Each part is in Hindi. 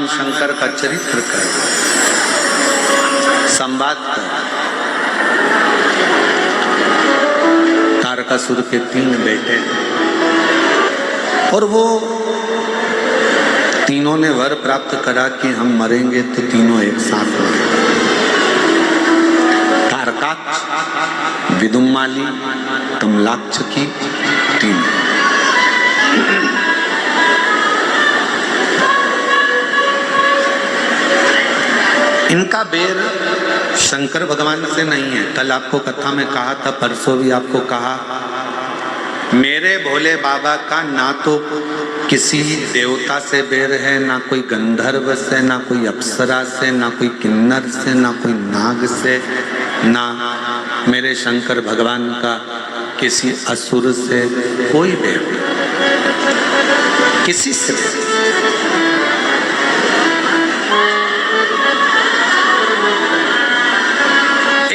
भगवान शंकर का चरित्र कर, संवाद कर। तारकासुर के 3 बेटे और वो तीनों ने वर प्राप्त करा कि हम मरेंगे तो तीनों एक साथ मरेंगे। तारकाक्ष, विदुम्माली, कमलाक्ष की 3। इनका बेर शंकर भगवान से नहीं है। कल आपको कथा में कहा था, परसों भी आपको कहा, मेरे भोले बाबा का ना तो किसी देवता से बेर है, ना कोई गंधर्व से, ना कोई अप्सरा से, ना कोई किन्नर से, ना कोई नाग से, ना मेरे शंकर भगवान का किसी असुर से कोई बेर, किसी से।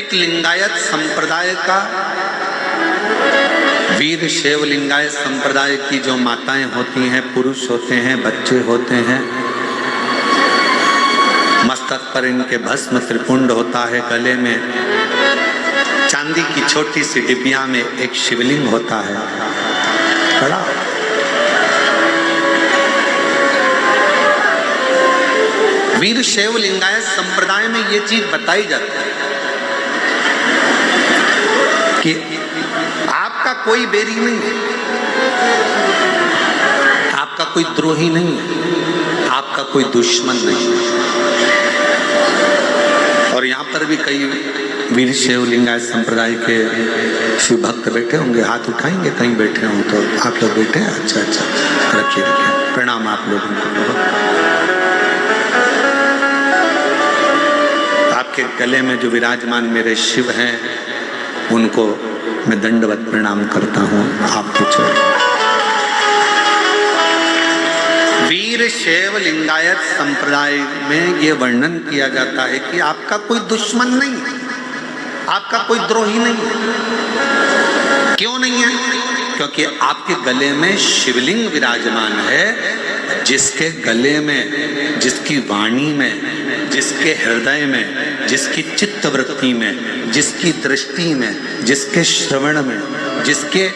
एक लिंगायत संप्रदाय का, वीर शैव लिंगायत संप्रदाय की जो माताएं होती हैं, पुरुष होते हैं, बच्चे होते हैं, मस्तक पर इनके भस्म त्रिपुंड होता है, गले में चांदी की छोटी सी डिबिया में एक शिवलिंग होता है बड़ा। वीर शैव लिंगायत संप्रदाय में ये चीज बताई जाती है कि आपका कोई बेरी नहीं है, आपका कोई द्रोही नहीं है, आपका कोई दुश्मन नहीं है। और यहाँ पर भी कई वीर शैव लिंगायत संप्रदाय के शिव भक्त बैठे होंगे, हाथ उठाएंगे, कहीं बैठे हों तो। आप लोग बैठे हैं? अच्छा अच्छा, रखिए रखिए, प्रणाम आप लोगों को। आपके गले में जो विराजमान मेरे शिव हैं, उनको मैं दंडवत प्रणाम करता हूँ आपके चरणों। वीर शैव लिंगायत संप्रदाय में ये वर्णन किया जाता है कि आपका कोई दुश्मन नहीं है, आपका कोई द्रोही नहीं है। क्यों नहीं है? क्योंकि आपके गले में शिवलिंग विराजमान है, जिसके गले में, जिसकी वाणी में, जिसके हृदय में, जिसकी चित्तवृत्ति में, जिसकी दृष्टि में, जिसके श्रवण में, जिसके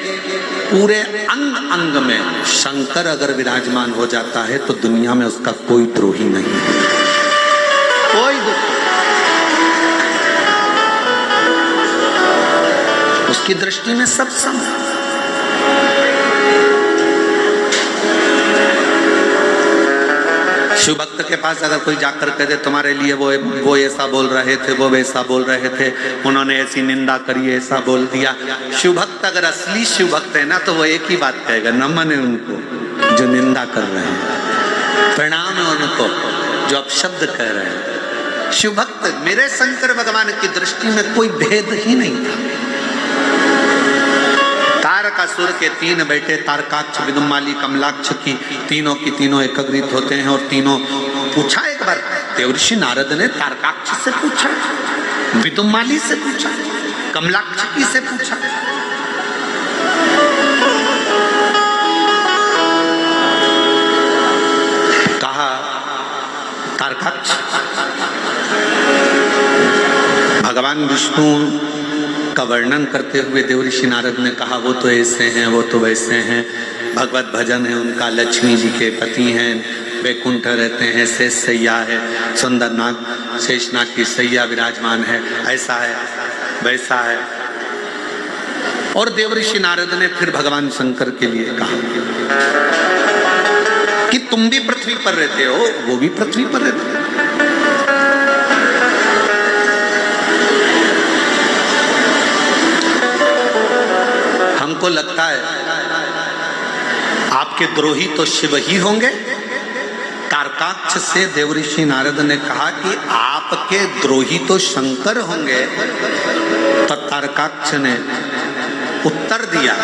पूरे अंग अंग में शंकर अगर विराजमान हो जाता है तो दुनिया में उसका कोई द्रोही नहीं है, कोई उसकी दृष्टि में सब सम है। शिव भक्त के पास अगर कोई जाकर कह दे तुम्हारे लिए वो ऐसा बोल रहे थे, वो वैसा बोल रहे थे, उन्होंने ऐसी निंदा करी, ऐसा बोल दिया, शिव भक्त अगर असली शिव भक्त है ना तो वो एक ही बात कहेगा, नमन है उनको जो निंदा कर रहे हैं, प्रणाम है उनको जो अपशब्द कह रहे हैं। शिव भक्त, मेरे शंकर भगवान की दृष्टि में कोई भेद ही नहीं था। तारकासुर के 3 बेटे तारकाक्ष, विदुम्माली, कमलाक्ष की तीनों एकत्रित होते हैं और तीनों पूछा। एक बार देवर्षि नारद ने तारकाक्ष से पूछा, विदुम्माली से पूछा, कमलाक्ष की से पूछा। कहा तारकाक्ष, भगवान विष्णु का वर्णन करते हुए देवर्षि नारद ने कहा वो तो ऐसे हैं, वो तो वैसे हैं, भगवत भजन है उनका, लक्ष्मी जी के पति हैं, वैकुंठ रहते हैं, शेष सैया है, सुंदर नाग शेषनाग की सैया विराजमान है, ऐसा है वैसा है। और देवर्षि नारद ने फिर भगवान शंकर के लिए कहा कि तुम भी पृथ्वी पर रहते हो, वो भी पृथ्वी पर रहते हो। हमको लगता है आपके द्रोही तो शिव ही होंगे। तारकाक्ष से देवर्षि नारद ने कहा कि आपके द्रोही तो शंकर होंगे। तो तारकाक्ष ने उत्तर दिया,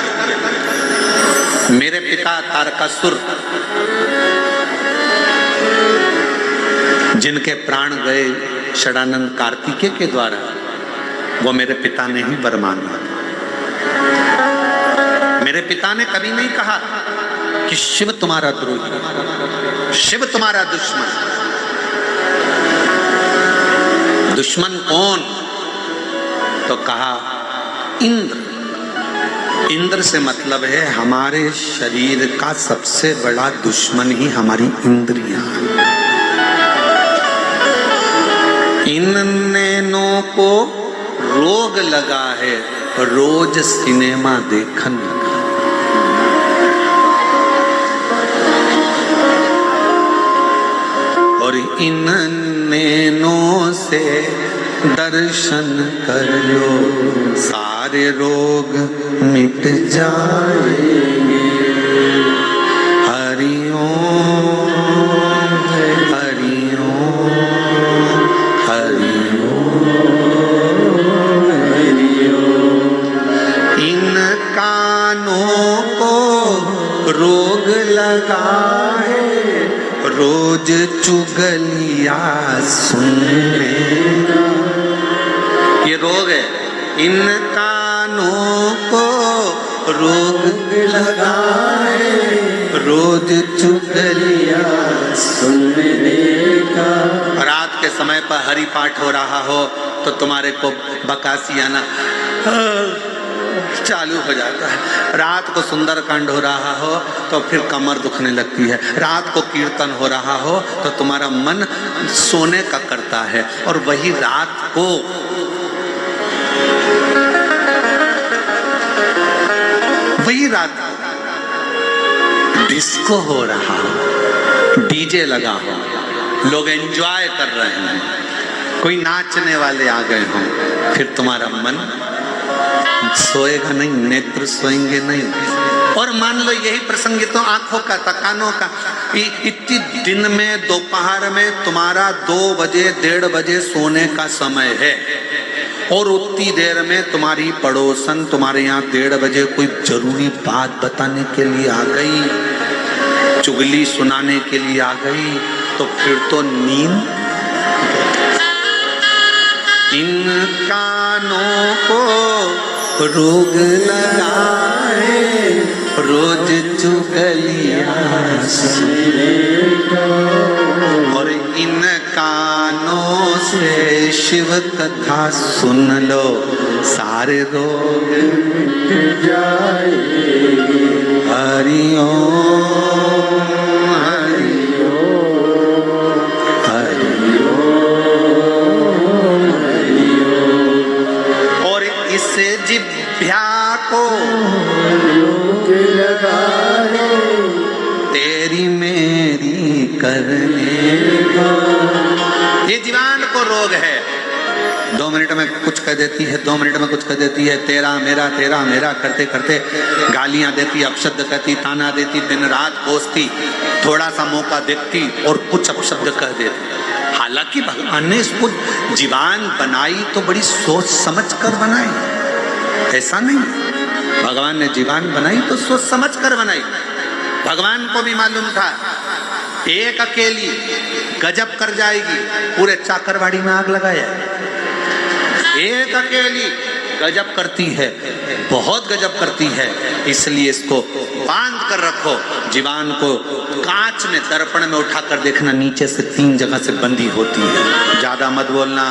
मेरे पिता तारकासुर जिनके प्राण गए षडानंद कार्तिकेय के द्वारा, वो मेरे पिता ने ही वर मांगा। मेरे पिता ने कभी नहीं कहा कि शिव तुम्हारा द्रोही, शिव तुम्हारा दुश्मन। दुश्मन कौन? तो कहा इंद्र। इंद्र से मतलब है हमारे शरीर का सबसे बड़ा दुश्मन ही हमारी इंद्रियां। इन नैनों को रोग लगा है रोज सिनेमा देखन लगा। और इन नैनों से दर्शन कर लो सारे रोग मिट जाएंगे। हरि ओम हरि ओम हरि ओम हरि ओम। इन कानों को रोग लगा है रोज चुगलिया सुनने का। ये रोग है। इन कानों को रोग लगा है रोज चुगलिया सुनने का। रात के समय पर हरि पाठ हो रहा हो तो तुम्हारे को बकासी आना चालू हो जाता है। रात को सुंदरकांड हो रहा हो तो फिर कमर दुखने लगती है। रात को कीर्तन हो रहा हो तो तुम्हारा मन सोने का करता है। और वही रात को डिस्को हो रहा हो, डीजे लगा हो, लोग एंजॉय कर रहे हैं, कोई नाचने वाले आ गए हों, फिर तुम्हारा मन सोएगा नहीं, नेत्र सोएंगे नहीं। और मान लो यही प्रसंग तो आंखों का था, कानों का। इतनी दिन में दोपहर में तुम्हारा 2 बजे 1:30 बजे सोने का समय है और उतनी देर में तुम्हारी पड़ोसन तुम्हारे यहाँ 1:30 बजे कोई जरूरी बात बताने के लिए आ गई, चुगली सुनाने के लिए आ गई, तो फिर तो नींद। इन कानों को रोग लगा है रोज चुगलिया सुनने का, और इन कानों से शिव कथा सुन लो सारे रोग मिट जाएंगे। हरि ओम हरि ओम हरि ओम हरि ओम। और इस जिह्वा को रोग लगा है तेरी मेरी करने का। ये जीवान को रोग है, 2 मिनट में कुछ कह देती है, 2 मिनट में कुछ कह देती है, तेरा मेरा करते करते गालियां देती, अपशब्द कहती, ताना देती, दिन रात कोसती, थोड़ा सा मौका देखती और कुछ अपशब्द कह देती। हालांकि भगवान ने इसको जीवान बनाई तो बड़ी सोच समझ कर बनाई, ऐसा नहीं। भगवान ने जीवान बनाई तो सोच समझ कर बनाई। भगवान को भी मालूम था एक अकेली गजब कर जाएगी, पूरे चाकरवाड़ी में आग लगाया। एक अकेली गजब करती है, बहुत गजब करती है, इसलिए इसको बांध कर रखो। जीवान को कांच में दर्पण में उठाकर देखना, नीचे से 3 जगह से बंदी होती है, ज्यादा मत बोलना।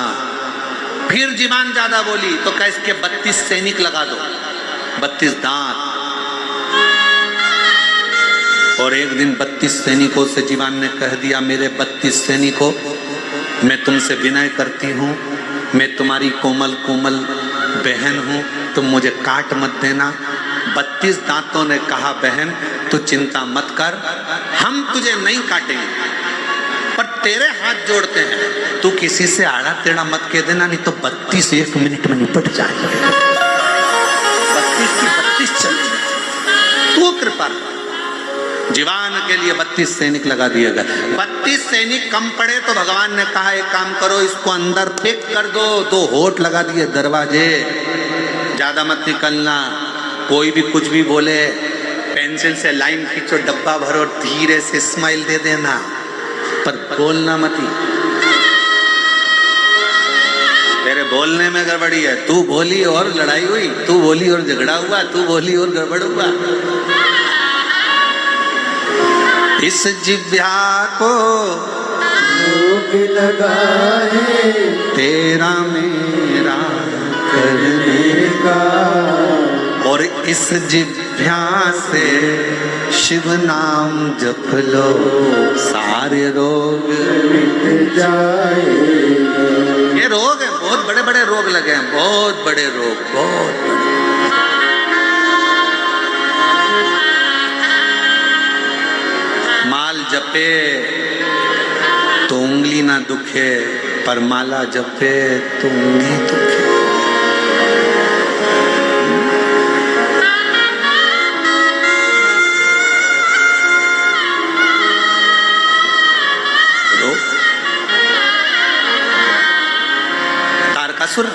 फिर जीवान ज्यादा बोली तो कह इसके 32 सैनिक लगा दो, 32 दांत। और एक दिन 32 सैनिकों से जीवान ने कह दिया, मेरे 32 सैनिकों, मैं तुमसे विनय करती हूँ, मैं तुम्हारी कोमल कोमल बहन हूँ, तुम मुझे काट मत देना। 32 दांतों ने कहा, बहन तू चिंता मत कर, हम तुझे नहीं काटेंगे, पर तेरे हाथ जोड़ते हैं, तू किसी से आड़ा टेढ़ा मत कह देना, नहीं तो 32 1 मिनट में निपट जाएगा। 32 की 32 चले, तू कृपा। जीवान के लिए 32 सैनिक लगा दिए गए। 32 सैनिक कम पड़े तो भगवान ने कहा, एक काम करो, इसको अंदर फेंक कर दो। 2 होठ लगा दिए दरवाजे, ज्यादा मत निकलना, कोई भी कुछ भी बोले, पेंसिल से लाइन खींचो, डब्बा भरो, धीरे से स्माइल दे देना, पर बोलना मत ही। तेरे बोलने में गड़बड़ी है, तू बोली और लड़ाई हुई, तू बोली और झगड़ा हुआ, तू बोली और गड़बड़ हुआ। इस जिह्वा को रोग लगा है तेरी तेरा मेरा करने का, और इस जिह्वा से शिव नाम जप लो, सारे रोग मिट जाएंगे। ये रोग है, बहुत बड़े बड़े रोग लगे हैं, बहुत बड़े रोग, बहुत बड़े। माल जपे तो उंगली ना दुखे, पर माला जपे तो उंगली दुखे। तारकासुर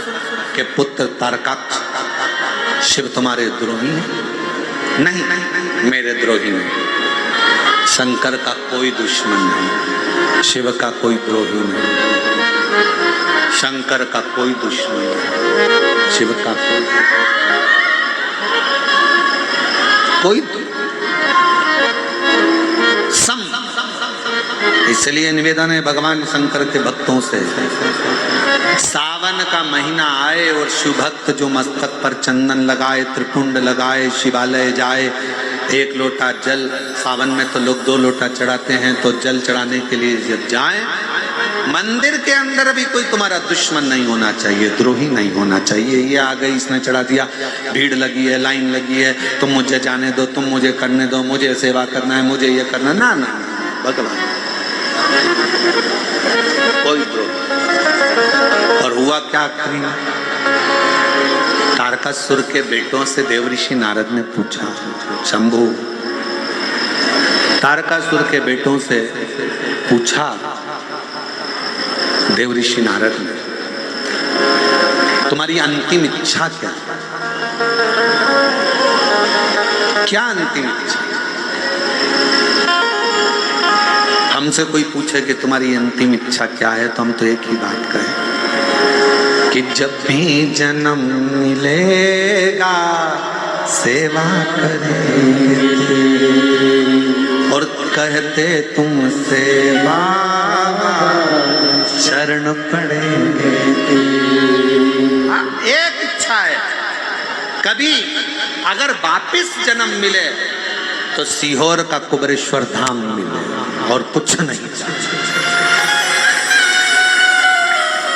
के पुत्र तारकाक्ष शिव तुम्हारे द्रोही नहीं, मेरे द्रोही नहीं। शंकर का कोई दुश्मन नहीं, शिव का कोई द्रोही नहीं। शंकर का कोई दुश्मन नहीं, शिव का कोई सम। इसलिए निवेदन है भगवान शंकर के भक्तों से, सावन का महीना आए और शिव भक्त जो मस्तक पर चंदन लगाए, त्रिपुंड लगाए, शिवालय जाए, एक लोटा जल, सावन में तो लोग 2 लोटा चढ़ाते हैं, तो जल चढ़ाने के लिए जब जाए, मंदिर के अंदर भी कोई तुम्हारा दुश्मन नहीं होना चाहिए, द्रोही नहीं होना चाहिए। ये आ गई, इसने चढ़ा दिया, भीड़ लगी है, लाइन लगी है, तुम मुझे जाने दो, तुम मुझे करने दो, मुझे सेवा करना है, मुझे ये करना, ना ना भगवान कोई द्रोह। और हुआ क्या आखिरी में? तारकासुर के बेटों से देवऋषि नारद ने पूछा, शंभु तारकासुर के बेटों से पूछा देवऋषि नारद ने, तुम्हारी अंतिम इच्छा क्या? क्या अंतिम इच्छा? हमसे कोई पूछे कि तुम्हारी अंतिम इच्छा क्या है, तो हम तो एक ही बात कहें कि जब भी जन्म मिलेगा सेवा करेंगे, और कहते तुमसे बाबा शरण पड़ेंगे। एक इच्छा है, कभी अगर वापिस जन्म मिले तो सीहोर का कुबरेश्वर धाम मिले, और कुछ नहीं।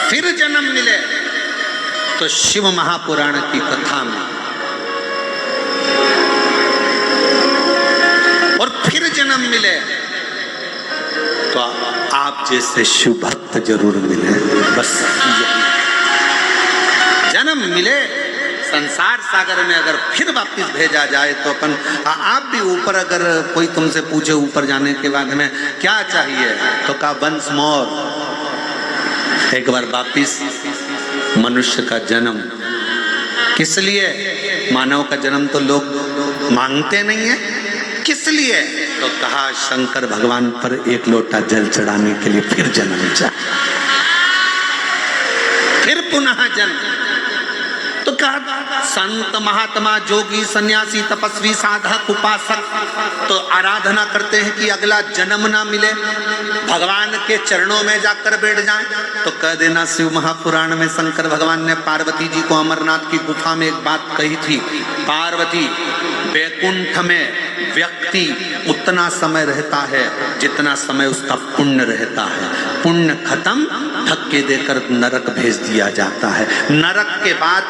फिर जन्म मिले तो शिव महापुराण की कथा में, और फिर जन्म मिले तो आप जैसे शिव भक्त जरूर मिले। बस जन्म मिले संसार सागर में, अगर फिर वापस भेजा जाए तो अपन आप भी ऊपर, अगर कोई तुमसे पूछे ऊपर जाने के बाद में क्या चाहिए, तो कहा वंस मोर, एक बार वापिस मनुष्य का जन्म। किस लिए? मानव का जन्म तो लोग मांगते नहीं है, किस लिए? तो कहा शंकर भगवान पर 1 लोटा जल चढ़ाने के लिए फिर जन्म चाहिए, फिर पुनः जन्म। तो कहा संत महात्मा जोगी सन्यासी तपस्वी साधक उपासक तो आराधना करते हैं कि अगला जन्म ना मिले, भगवान के चरणों में जाकर बैठ जाएं। तो कह देना शिव महापुराण में शंकर भगवान ने पार्वती जी को अमरनाथ की गुफा में एक बात कही थी, पार्वती वैकुंठ में व्यक्ति उतना समय रहता है जितना समय उसका पुण्य रहता है, पुण्य खत्म धक्के देकर नरक भेज दिया जाता है, नरक के बाद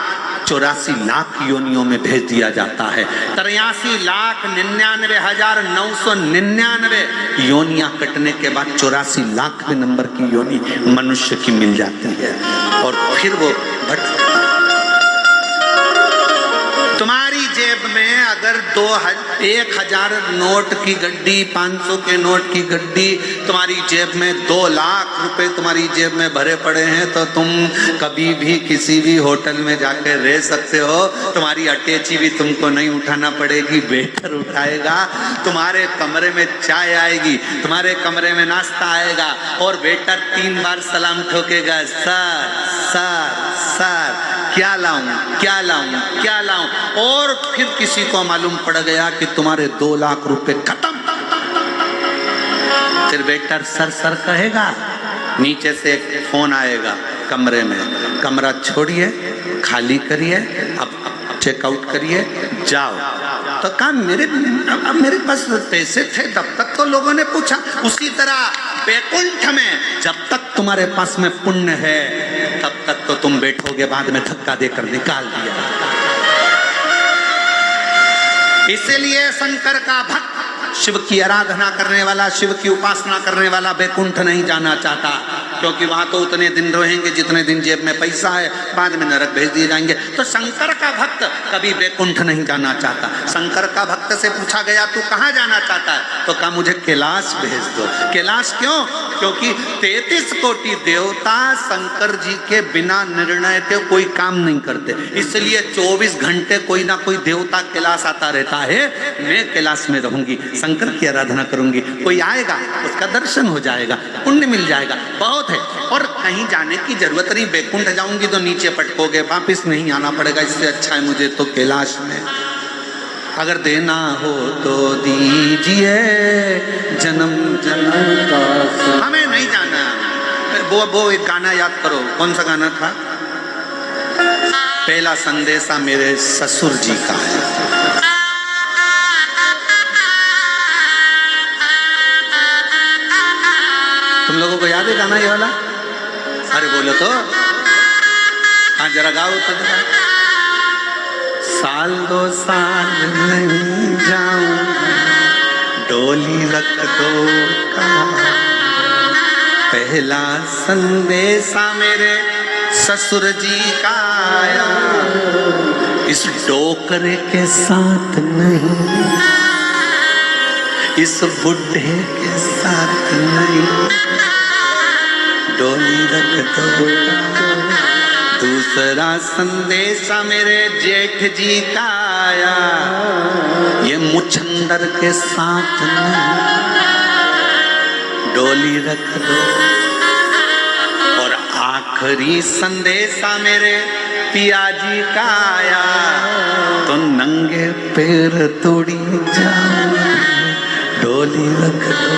84 लाख योनियों में भेज दिया जाता है, 83,99,999 योनियां कटने के बाद 84 लाख नंबर की योनि मनुष्य की मिल जाती है। और फिर वो तुम्हारी जेब में अगर 1,000 नोट की गड्डी, 500 के नोट की गड्डी, तुम्हारी जेब में 2 लाख रुपए तुम्हारी जेब में भरे पड़े हैं, तो तुम कभी भी किसी भी होटल में जाकर रह सकते हो। तुम्हारी अटैची भी तुमको नहीं उठाना पड़ेगी, वेटर उठाएगा। तुम्हारे कमरे में चाय आएगी, तुम्हारे कमरे में नाश्ता आएगा, और वेटर 3 बार सलाम ठोकेगा, सर सर सर क्या लाऊं क्या लाऊं क्या लाऊं। और फिर किसी को मालूम पड़ गया कि तुम्हारे 2 लाख रुपए खत्म, फिर वेटर सर सर कहेगा, नीचे से एक फोन आएगा कमरे में, कमरा छोड़िए, खाली करिए, अब चेकआउट करिए, जाओ। तो कहा अब मेरे पास पैसे थे तब तक तो लोगों ने पूछा। उसी तरह वैकुंठ में जब तक तुम्हारे पास में पुण्य है तब तक तो तुम बैठोगे, बाद में धक्का देकर निकाल दिया। इसीलिए शंकर का भक्त, शिव की आराधना करने वाला, शिव की उपासना करने वाला वैकुंठ नहीं जाना चाहता, क्योंकि वहां तो उतने दिन रहेंगे जितने दिन जेब में पैसा है, बाद में नरक भेज दिए जाएंगे। तो शंकर का भक्त कभी वैकुंठ नहीं जाना चाहता। शंकर का भक्त से पूछा गया तू कहाँ जाना चाहता है, तो कहा मुझे कैलाश भेज दो। कैलाश क्यों? क्योंकि 33 कोटि देवता शंकर जी के बिना निर्णय के कोई काम नहीं करते, इसलिए 24 घंटे कोई ना कोई देवता कैलाश आता रहता है। मैं कैलाश में रहूंगी, शंकर की आराधना करूंगी, कोई आएगा उसका दर्शन हो जाएगा, पुण्य मिल जाएगा, बहुत है। और कहीं जाने की जरूरत नहीं, वैकुंठ जाऊंगी तो नीचे पटकोगे, वापिस नहीं आना पड़ेगा, इससे अच्छा है मुझे तो कैलाश में। अगर देना हो तो दीजिए जन्म जन्म का, हमें नहीं जाना। वो एक गाना याद करो, कौन सा गाना था? पहला संदेशा मेरे ससुर जी का है। तुम लोगों को याद है गाना ये वाला? अरे बोलो तो, हाँ जरा गाओ तो जरा। साल 2 साल नहीं जाऊं, डोली रख दो कहाँ, पहला संदेशा मेरे ससुर जी का आया, इस डोकरे के साथ नहीं, इस बुढ़े के साथ नहीं, डोली रख दो। दूसरा संदेशा मेरे जेठ जी का आया, ये मुछंदर के साथ नहीं, डोली रख दो। और आखिरी संदेशा मेरे पिया जी का आया, तो नंगे पैर तोड़ी जाओ, डोली रख दो।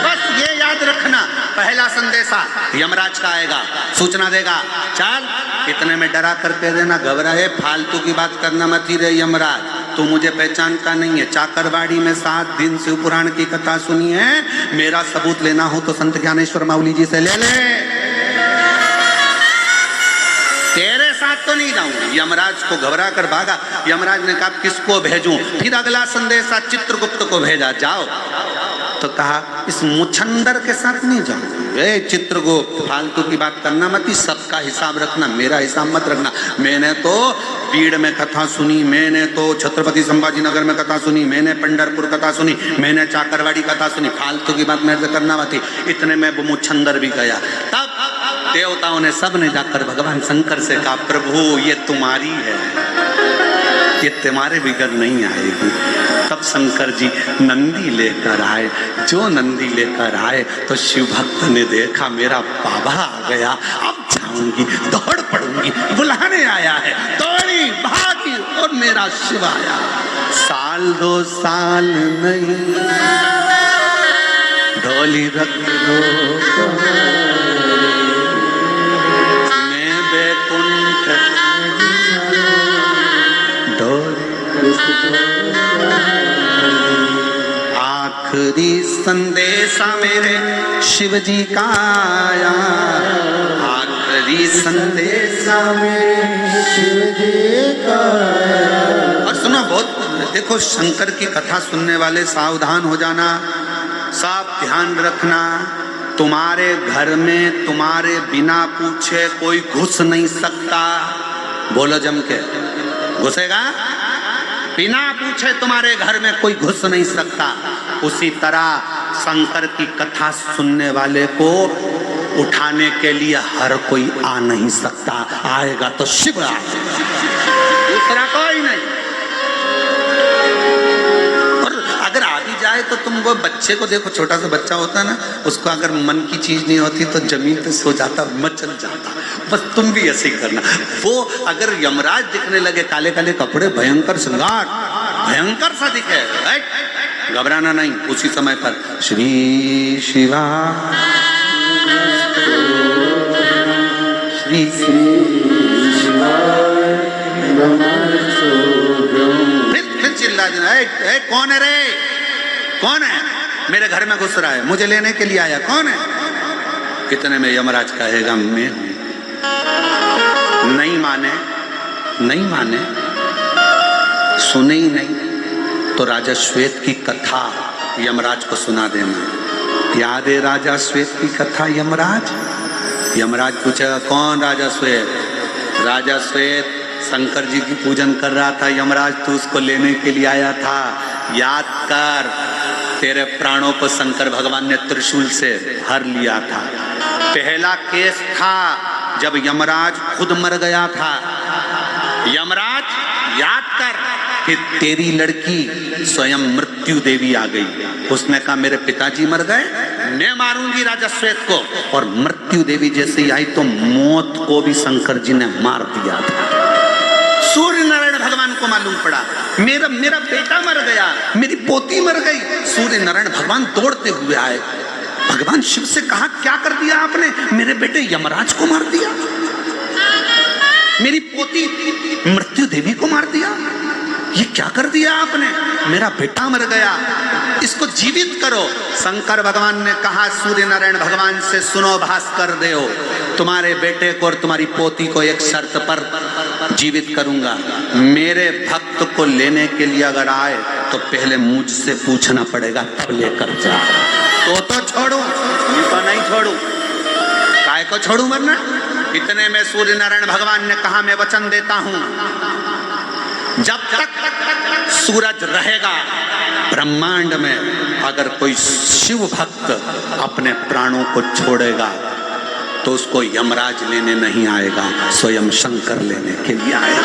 बस ये याद रखना, पहला संदेशा यमराज का आएगा, सूचना देगा, चल इतने में डरा कर कह देना, घबराए, फालतू की बात करना मत ही रे यमराज, तू मुझे पहचानता नहीं है। चाकरवाड़ी में 7 दिन शिव पुराण की कथा सुनी है, मेरा सबूत लेना हो तो संत ज्ञानेश्वर माउली जी से ले ले, तेरे साथ तो नहीं जाऊं। यमराज को घबरा कर भागा। यमराज ने कहा किसको भेजूं? फिर अगला संदेशा चित्रगुप्त को भेजा, जाओ। तो कहा इस मुछंदर के साथ नहीं जाऊं। चित्रगुप्त फालतू की बात करना मत, सबका हिसाब रखना, मेरा हिसाब मत रखना। मैंने तो बीड़ में कथा सुनी, मैंने तो छत्रपति संभाजी नगर में कथा सुनी, मैंने पंढरपुर कथा सुनी, मैंने चाकरवाड़ी कथा सुनी, फालतू की बात मेरे से करना मत। इतने में वो मुछंदर भी गया। तब देवताओं ने सब ने जाकर भगवान शंकर से कहा प्रभु ये तुम्हारी है, ये तुम्हारे बिगड़ नहीं आएगी। तब शंकर जी नंदी लेकर आए। जो नंदी लेकर आए तो शिव भक्त ने देखा मेरा बाबा आ गया, अब जाऊंगी, दौड़ पड़ूंगी, बुलाने आया है, दौड़ी भागी और मेरा शिव आया। साल 2 साल नहीं, डोली रख दो, मैं बैकुंठ आखिरी संदेशा मेरे शिव जी का आया, आखिरी संदेशा मेरे शिव जी का आया। और सुनो, बहुत देखो, शंकर की कथा सुनने वाले सावधान हो जाना, सब ध्यान रखना। तुम्हारे घर में तुम्हारे बिना पूछे कोई घुस नहीं सकता। बोलो जम के, घुसेगा? बिना पूछे तुम्हारे घर में कोई घुस नहीं सकता। उसी तरह शंकर की कथा सुनने वाले को उठाने के लिए हर कोई आ नहीं सकता, आएगा तो शिव आएगा, दूसरा कोई नहीं। और अगर आ भी जाए तो तुम वो बच्चे को देखो, छोटा सा बच्चा होता है ना, उसको अगर मन की चीज नहीं होती तो जमीन पे सो जाता, मचल जाता। बस तुम भी ऐसे ही करना। वो अगर यमराज दिखने लगे, काले काले कपड़े, भयंकर श्रृंगार, भयंकर सा दिखे, घबराना नहीं। उसी समय पर श्री शिवा श्री श्री यमराज ने, कौन है रे, कौन है, मेरे घर में घुस रहा है, मुझे लेने के लिए आया, कौन है? इतने में यमराज कहेगा मैं हूं। नहीं माने, नहीं माने, सुने ही नहीं तो राजा श्वेत की कथा यमराज को सुना देना। याद है राजा श्वेत की कथा? यमराज पूछेगा कौन राजा श्वेत? राजा श्वेत शंकर जी की पूजन कर रहा था, यमराज तू उसको लेने के लिए आया था, याद कर, तेरे प्राणों को शंकर भगवान ने त्रिशूल से हर लिया था। पहला केस था जब यमराज खुद मर गया था। यमराज याद कर कि तेरी लड़की स्वयं मृत्यु देवी आ गई, उसने कहा मेरे पिताजी मर गए, मैं मारूंगी राजा श्वेत को, और मृत्यु देवी जैसे ही आई तो मौत को भी शंकर जी ने मार दिया था। सूर्य नारायण भगवान को मालूम पड़ा मेरा बेटा मर गया, मेरी पोती मर गई। सूर्य नारायण भगवान दौड़ते हुए आए, भगवान शिव से कहा क्या कर दिया आपने? मेरे बेटे यमराज को मार दिया, मेरी पोती मृत्यु देवी को मार दिया, ये क्या कर दिया आपने? मेरा बेटा मर गया, इसको जीवित करो। शंकर भगवान ने कहा सूर्य नारायण भगवान से, सुनो भास्कर देव, तुम्हारे बेटे को और तुम्हारी पोती को एक शर्त पर जीवित करूंगा, मेरे भक्त को लेने के लिए अगर आए तो पहले मुझसे पूछना पड़ेगा, तब लेकर जा। तो छोड़ू, ये तो नहीं छोड़ू, काय को छोड़ू वरना? इतने में सूर्य नारायण भगवान ने कहा मैं वचन देता हूं, जब तक सूरज रहेगा ब्रह्मांड में अगर कोई शिव भक्त अपने प्राणों को छोड़ेगा तो उसको यमराज लेने नहीं आएगा, स्वयं शंकर लेने के लिए आएगा।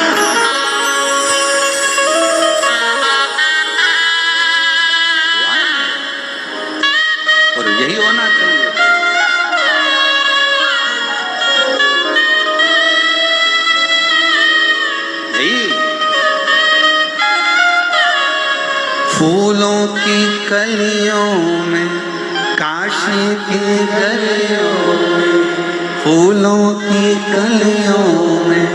और यही होना चाहिए। फूलों की कलियों में, काशी की गलियों में, फूलों की कलियों में,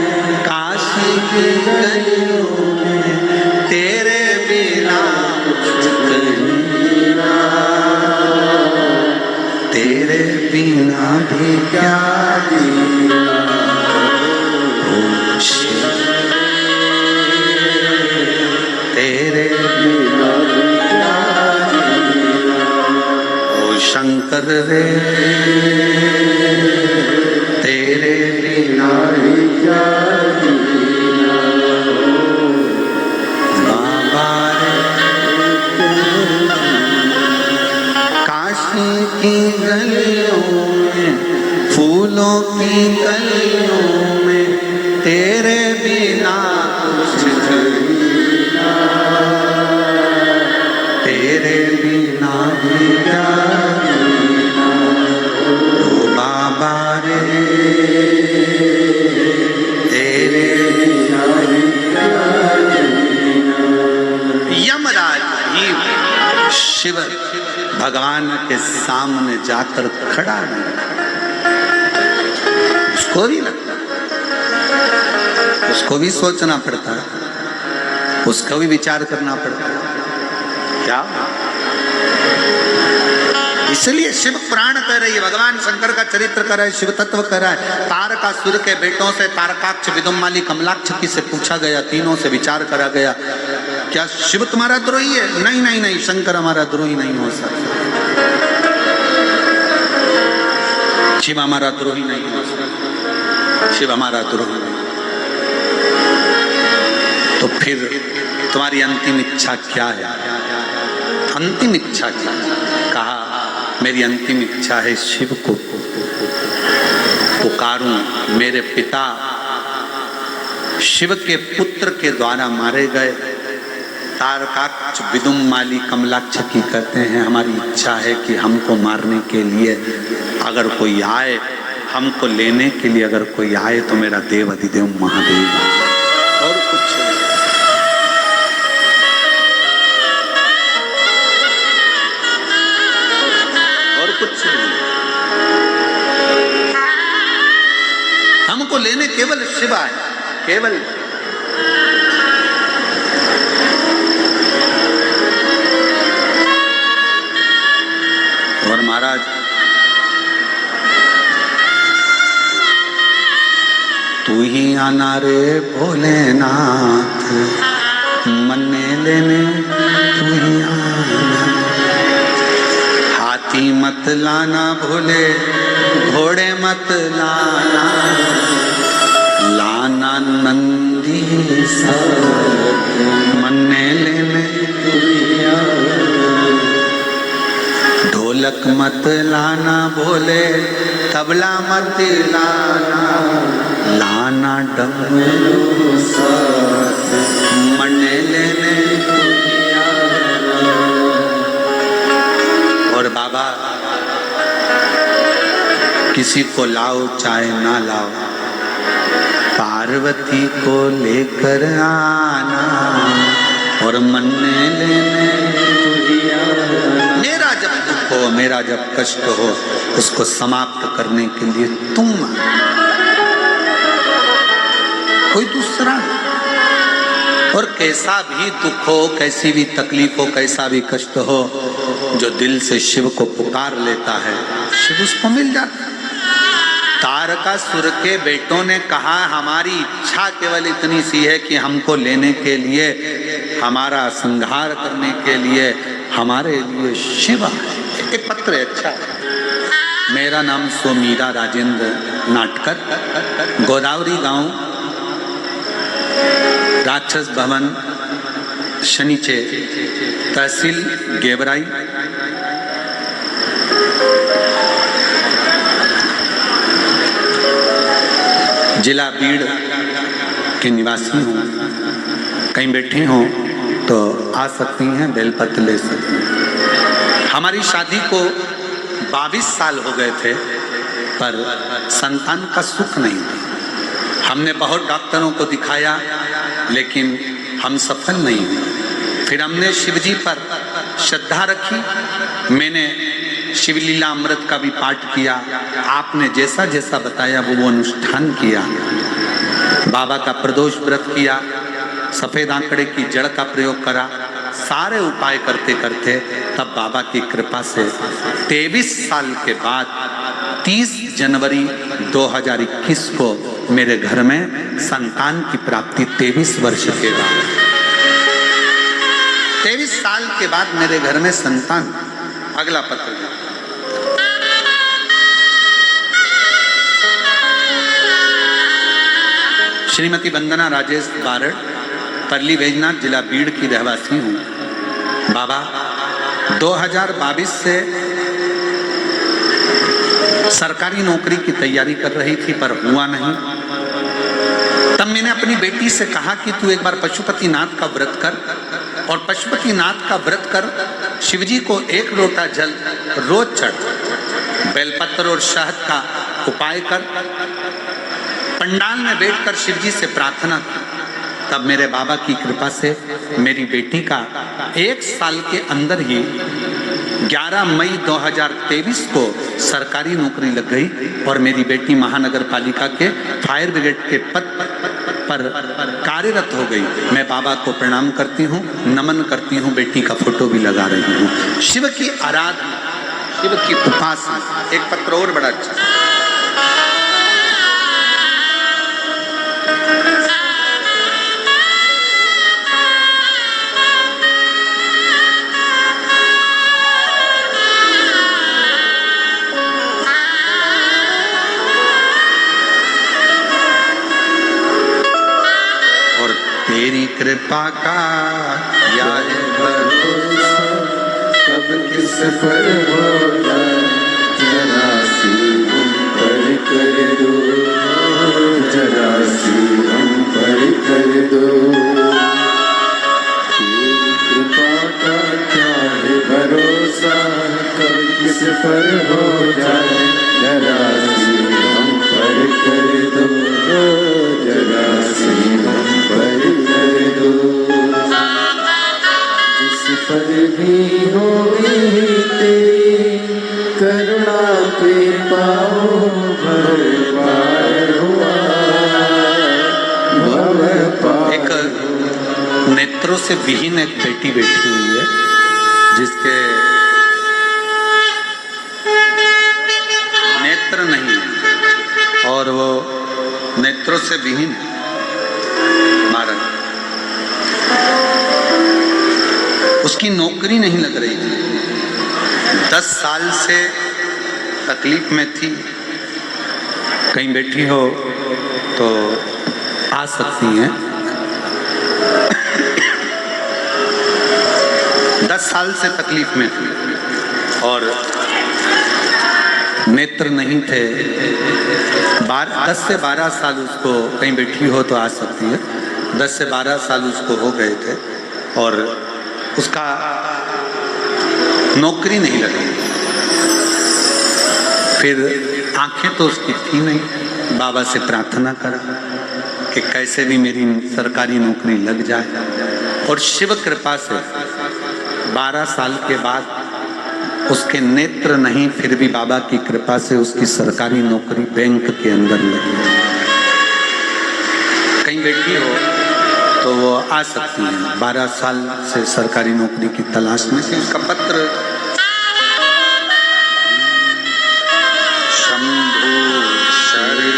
काशी की गलियों में, तेरे बिना कुछ नहीं, तेरे बिना भी क्या जीना। तेरे बिना भी क्या जीना, ओ शंकर रे, तेरे बिना भी क्या जीना। बाबा रे, काशी की गलियों में, फूलों की गलियों में, तेरे बिना कुछ जीना, तेरे बिना भी क्या जीना। ओ बाबा रे, तेरे बिना भी क्या जीना। यमराज ही शिव भगवान के सामने जाकर खड़ा है, उसको भी लगता, उसको भी सोचना पड़ता है, उसको भी विचार करना पड़ता है। क्या? इसलिए शिव पुराण कह रही है, भगवान शंकर का चरित्र कर रहा है, शिव तत्व कर रहा है। तारकासुर के बेटों से तारकाक्ष, विदुम्माली, कमलाक्ष से पूछा गया, तीनों से विचार करा गया, क्या शिव तुम्हारा द्रोही है? नहीं नहीं नहीं, शंकर हमारा द्रोही नहीं हो सकता, शिव हमारा द्रोही नहीं हो सकता, शिव हमारा द्रोही नहीं। तो फिर तुम्हारी अंतिम इच्छा क्या है? अंतिम इच्छा क्या? कहा मेरी अंतिम इच्छा है शिव को पुकारूं, मेरे पिता शिव के पुत्र के द्वारा मारे गए तारकाक्ष, विदुम्माली, कमलाक्ष की कहते हैं हमारी इच्छा है कि हमको मारने के लिए अगर कोई आए, हमको लेने के लिए अगर कोई आए तो मेरा देव अधिदेव महादेव, और कुछ नहीं। और कुछ नहीं, हमको लेने केवल शिव आए, केवल। तू ही आना रे भोलेनाथ, मन्ने लेने तू ही आना। हाथी मत लाना भोले, घोड़े मत लाना, लाना नंदी साथ, मन्ने लेने तू ही आना। ढोलक मत लाना भोले, तबला मत लाना, लाना डमरू साथ, मन्ने लेने तू ही आना। और बाबा किसी को लाओ चाहे ना लाओ, पार्वती को लेकर आना और मन्ने लेने तू ही आना। मेरा जब दुख हो, मेरा जब कष्ट हो, उसको समाप्त करने के लिए तुम, कोई दूसरा। और कैसा भी दुख हो, कैसी भी तकलीफ हो, कैसा भी कष्ट हो, जो दिल से शिव को पुकार लेता है, शिव उसको मिल जाता है। तारकासुर के बेटों ने कहा हमारी इच्छा केवल इतनी सी है कि हमको लेने के लिए, हमारा संहार करने के लिए हमारे लिए शिव है। एक पत्र है, अच्छा। मेरा नाम सोमीरा राजेंद्र नाटकर, गोदावरी गांव, राक्षस भवन, शनिचे, तहसील गेवराई, जिला बीड़ के निवासी हूँ। कहीं बैठे हों तो आ सकती हैं, बेलपत्र ले सकती हैं। हमारी शादी को 22 साल हो गए थे, पर संतान का सुख नहीं था। हमने बहुत डॉक्टरों को दिखाया, लेकिन हम सफल नहीं हुए। फिर हमने शिवजी पर श्रद्धा रखी, मैंने शिवलीला अमृत का भी पाठ किया, आपने जैसा जैसा बताया वो अनुष्ठान किया, बाबा का प्रदोष व्रत किया, सफेद आंकड़े की जड़ का प्रयोग करा, सारे उपाय करते करते तब बाबा की कृपा से 23 साल के बाद 30 जनवरी 2021 को मेरे घर में संतान की प्राप्ति। 23 वर्ष के बाद, 23 साल के बाद मेरे घर में संतान। अगला पत्र, श्रीमती वंदना राजेश बारड़, परली बैजनाथ, जिला बीड़ की रहवासी हूँ। बाबा 2022 से सरकारी नौकरी की तैयारी कर रही थी, पर हुआ नहीं। तब मैंने अपनी बेटी से कहा कि तू एक बार पशुपतिनाथ का व्रत कर, और पशुपतिनाथ का व्रत कर, शिवजी को 1 लोटा जल रोज चढ़, बेलपत्र और शहद का उपाय कर, पंडाल में बैठकर शिवजी से प्रार्थना की। तब मेरे बाबा की कृपा से मेरी बेटी का 1 साल के अंदर ही 11 मई 2023 को सरकारी नौकरी लग गई, और मेरी बेटी महानगर पालिका के फायर ब्रिगेड के पद पर कार्यरत हो गई। मैं बाबा को प्रणाम करती हूँ, नमन करती हूँ, बेटी का फोटो भी लगा रही हूँ। शिव की आराधना, शिव की उपासना। एक पत्र और बड़ा अच्छा, तेरी कृपा का क्या है भरोसा, कब किस पर होगा, जरा सी हम पर कर दो, जरा सी हम पर कर दो। तेरी कृपा का क्या है भरोसा, कब किस पर हो जाए, जरा सी हम पर कर दो, जरा सी हम पर कर दो। जिस पर भी होगी तेरी करुणा पे पाओ भर पार हुआ, भव पार। एक नेत्रों से विहीन एक बेटी बैठी हुई है, जिसके नेत्र नहीं है, और वो नेत्रों से विहीन महाराज, उसकी नौकरी नहीं लग रही थी, 10 साल से तकलीफ में थी। कहीं बैठी हो तो आ सकती हैं। 10 साल से तकलीफ में थी और नेत्र नहीं थे। 10 से 12 साल उसको, कहीं बैठी हो तो आ सकती है, 10 से 12 साल उसको हो गए थे और उसका नौकरी नहीं लगी। फिर आंखें तो उसकी थी नहीं। बाबा से प्रार्थना करा कि कैसे भी मेरी सरकारी नौकरी लग जाए, और शिव कृपा से 12 साल के बाद उसके नेत्र नहीं, फिर भी बाबा की कृपा से उसकी सरकारी नौकरी बैंक के अंदर लगी। कहीं बैठी हो तो वो आ सकती है। 12 साल से सरकारी नौकरी की तलाश में थी। उसका पत्र शंभु शरण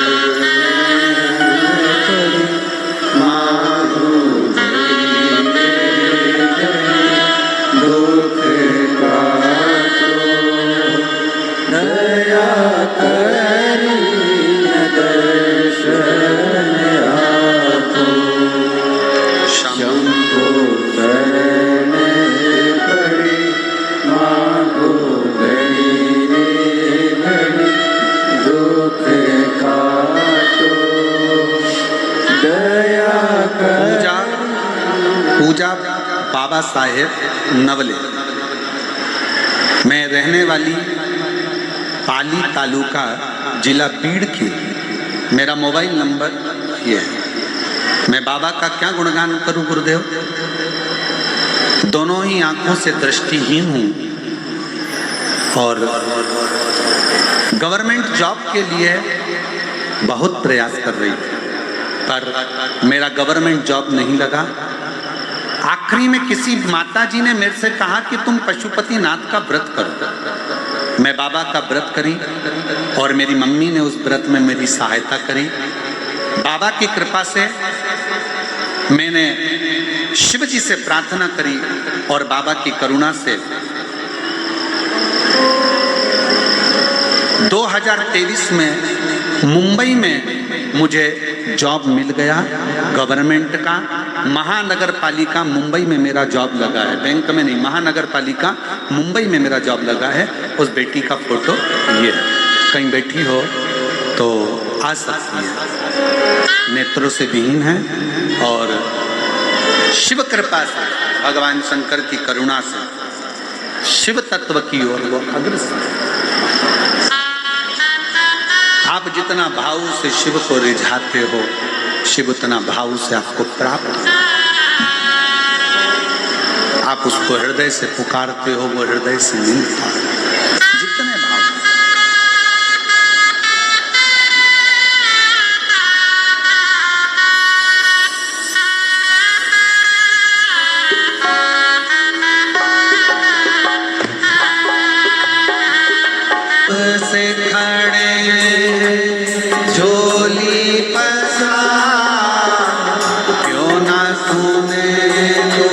पूजा बाबा साहेब नवले। मैं रहने वाली पाली तालुका जिला पीड़ की। मेरा मोबाइल नंबर ये है। मैं बाबा का क्या गुणगान करूं गुरुदेव। दोनों ही आंखों से दृष्टिहीन हूं और गवर्नमेंट जॉब के लिए बहुत प्रयास कर रही थी, पर मेरा गवर्नमेंट जॉब नहीं लगा। आखिरी में किसी माता जी ने मेरे से कहा कि तुम पशुपति नाथ का व्रत करो। मैं बाबा का व्रत करी और मेरी मम्मी ने उस व्रत में मेरी सहायता करी। बाबा की कृपा से मैंने शिव जी से प्रार्थना करी और बाबा की करुणा से 2023 में मुंबई में मुझे जॉब मिल गया गवर्नमेंट का। महानगर पालिका मुंबई में मेरा जॉब लगा है, बैंक में नहीं, महानगर पालिका मुंबई में मेरा जॉब लगा है। उस बेटी का फोटो ये है। कहीं बैठी हो तो आ सकती है। नेत्रों से विहीन है और शिव कृपा से, भगवान शंकर की करुणा से शिव तत्व की ओर वो अग्रसर। आप जितना भाव से शिव को रिझाते हो, शिव उतना भाव से आपको प्राप्त। आप उसको हृदय से पुकारते हो, वो हृदय से मिलता है। जितने भाव से खड़े झोली पसार, क्यों ना सुने तू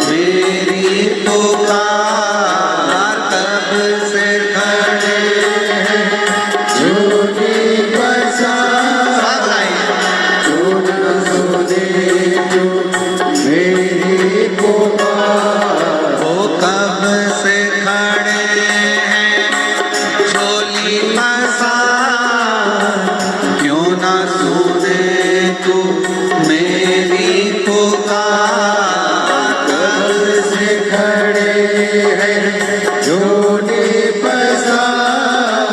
मेरी पुकार। कब से खड़े झोली पसार, क्यों ना सुने तू मेरी पुकार। वो कब से खड़े क्यों ना सुने तू मेरी पुकार। कब से खड़े हैं झोली पसार,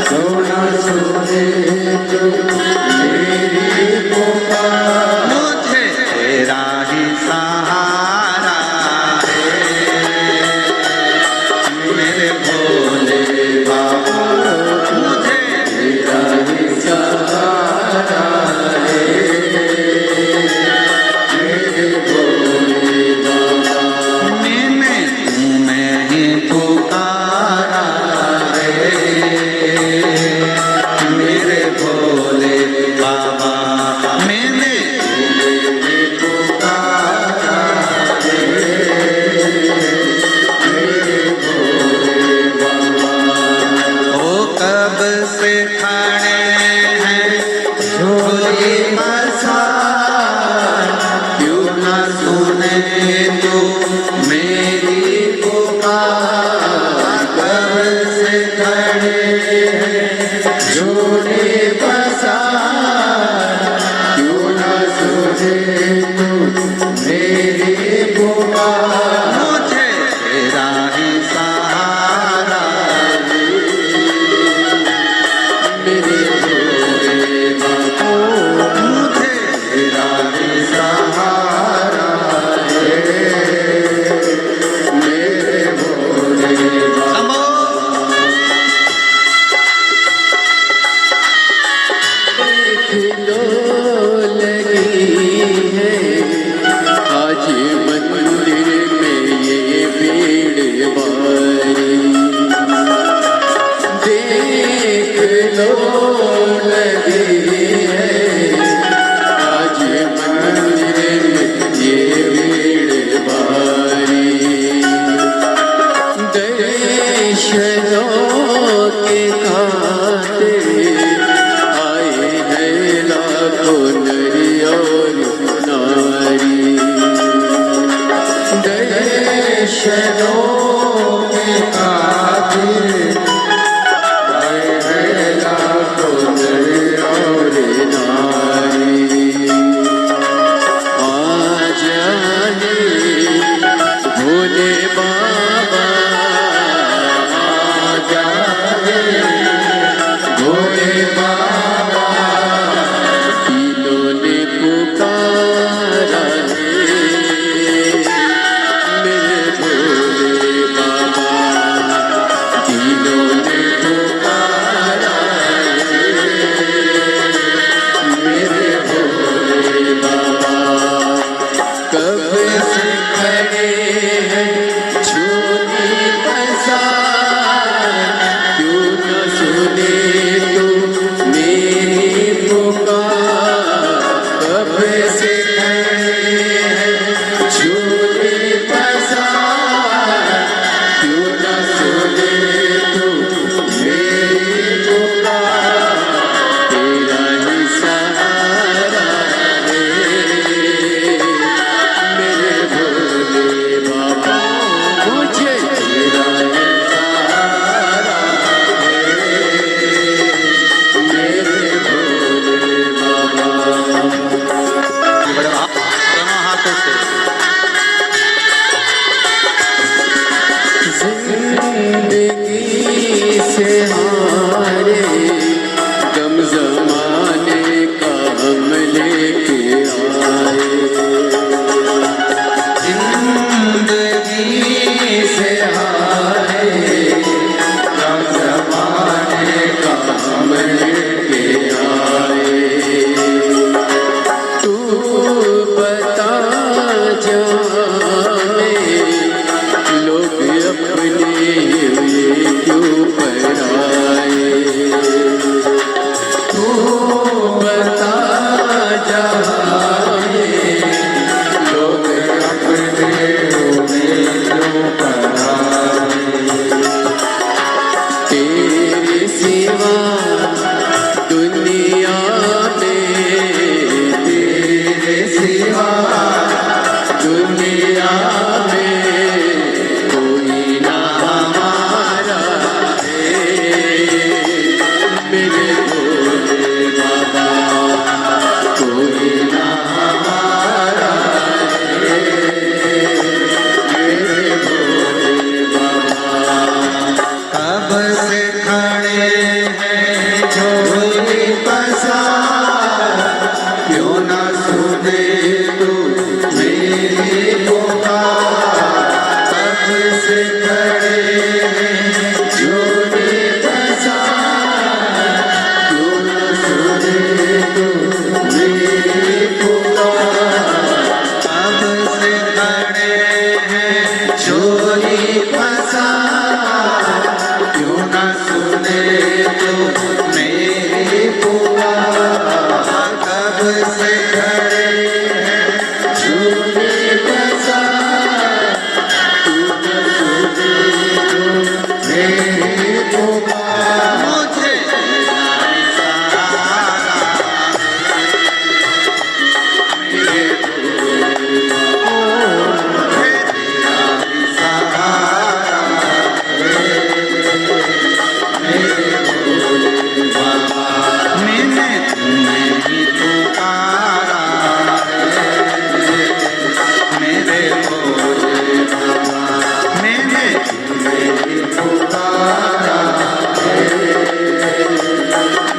क्यों ना सुने तू मेरी पुकार। मुझे तेरा ही सहारा है मेरे भोले बाबा। मेरे भोले खड़े हैं झोली पसार, क्यों न सुने तो मेरी पुकार। कब से खड़े हैं झोली पसार, क्यों न सुने तो मेरी पुकार। मुझे तेरा ही सहारा दे, मेरे भोले बाबा। मुझे तेरा ही सहारा दे, मेरे भोले बाबा। देख लो लगी है आज मंदिर में ये भीड़ भारी। देख लो लगी है आज मंदिर में ये भीड़ भारी। दर्शनों के खातिर आए हैं लाखों नर और नारी। दर्शनों के खातिर आए हैं लाखों नर और नारी। आ जाने भोले बाबा, आ जाने भोले बाबा। तीनों ने पुकारा है मेरे भोले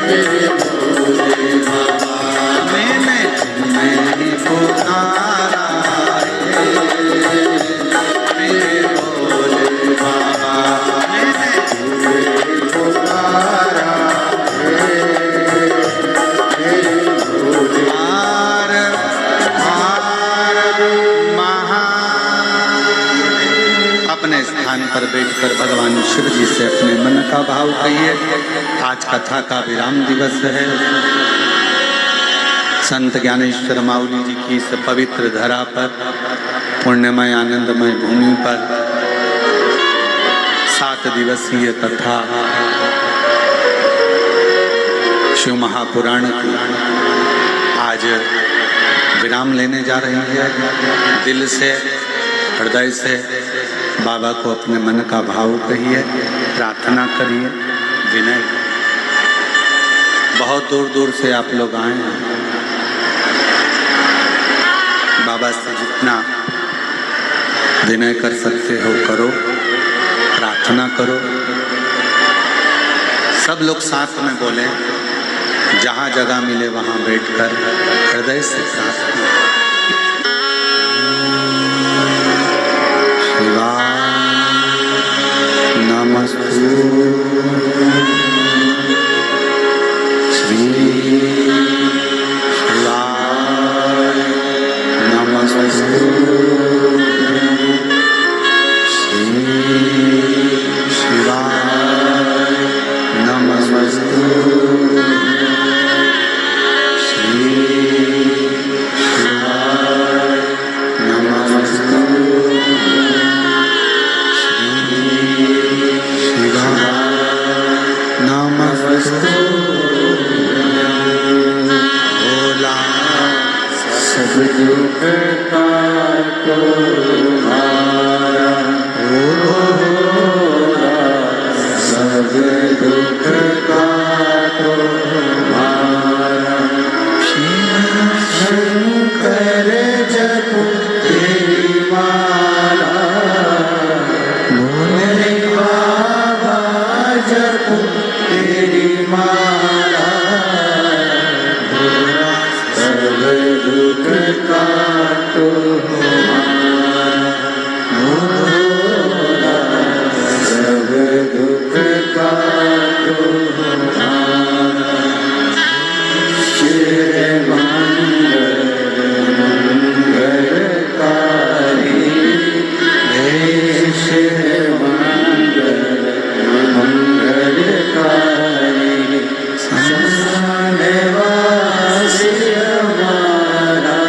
मेरे भोले बाबा मैंने तुम्हें पुकारा है मेरे भोले बाबा मैंने तुम्हें पुकारा है मेरे भोले हार हार अपने स्थान पर बैठकर भगवान शिव जी से अपने मन का भाव कहिए। आज कथा का विराम दिवस है। संत ज्ञानेश्वर माउली जी की इस पवित्र धरा पर, पुण्यमय आनंदमय भूमि पर 7 दिवसीय कथा शिव महापुराण की आज विराम लेने जा रही है। दिल से, हृदय से बाबा को अपने मन का भाव कहिए, प्रार्थना करिए, विनय। बहुत दूर दूर से आप लोग आए हैं। बाबा से जितना विनय कर सकते हो करो, प्रार्थना करो। सब लोग साथ में बोले, जहाँ जगह मिले वहाँ बैठकर हृदय से साथ में नमस्तु श्री शिवाय नमस्तु श्री शिवाय नमस्तु श्री शिवाय नमस्तु नमस्तु भोला सब दुख काटो हमारा भोला सब दुख काटो हमारा शंकर जप तेरी माला भोले बाबा जप तेरी माला भोला सब दुख काटो हमारा भोला सब दुख काटो हमारा शिव मंगलकारी हे शिव मंगलकारी संसार वासी हमारा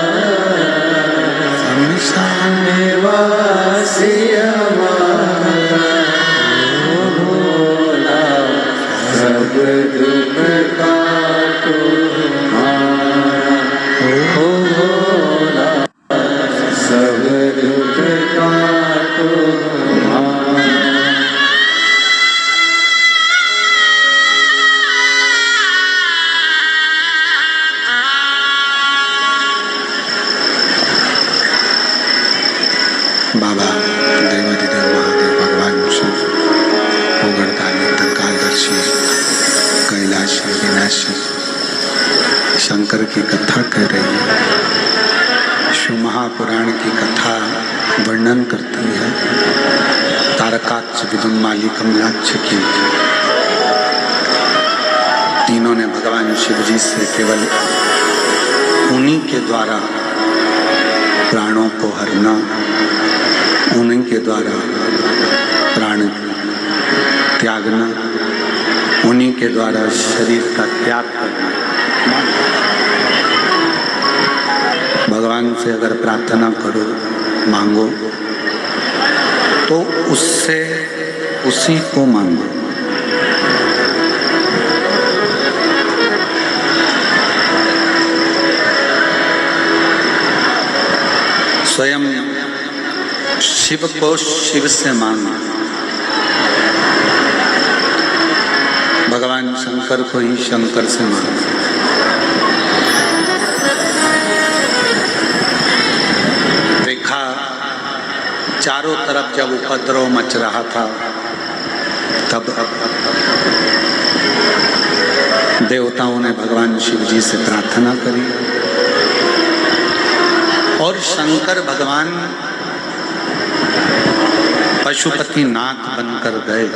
संसार वासी हमारा भोला सब दुख काटो हमारा भोला सब दुख काटो हमारा बाबा देवाधिदेव महादेव भगवान शिव उगड़दानी तत्कालदर्शी कैलाशी विनाशी शंकर की कथा कह रही है। शिव महापुराण की कथा वर्णन करती है तारकाक्ष विदुन्माली कमलाक्ष की। तीनों ने भगवान शिव जी से केवल उन्हीं के द्वारा प्राणों को हरना, उन्हीं के द्वारा प्राण त्यागना, उन्हीं के द्वारा शरीर का त्याग करना। भगवान से अगर प्रार्थना करो, मांगो, तो उससे उसी को मांगो। स्वयं शिव को शिव से मांगो, भगवान शंकर को ही शंकर से मांगो। देखा चारों तरफ जब उपद्रव मच रहा था, तब देवताओं ने भगवान शिव जी से प्रार्थना करी और शंकर भगवान पशुपति नाथ बनकर गए।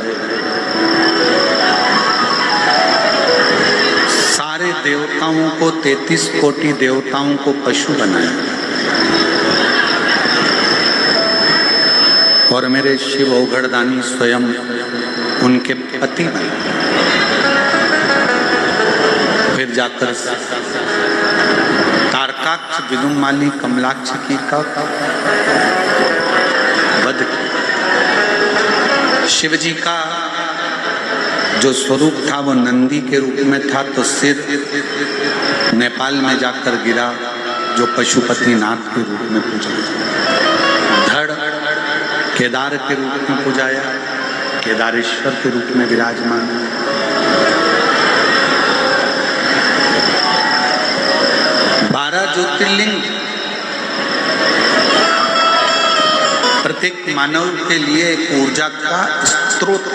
सारे देवताओं को 33 कोटि देवताओं को पशु बनाया और मेरे शिव औघड़दानी स्वयं उनके पति बने। फिर जाकर तारकाक्ष विदुमाली कमलाक्ष की का वध। शिव जी का जो स्वरूप था वो नंदी के रूप में था, तो सिर नेपाल में जाकर गिरा जो पशुपति नाथ के रूप में पूजा। धड़ केदार के रूप में पूजाया, केदारेश्वर के रूप में विराजमान। 12 ज्योतिर्लिंग प्रत्येक मानव के लिए एक ऊर्जा का स्रोत।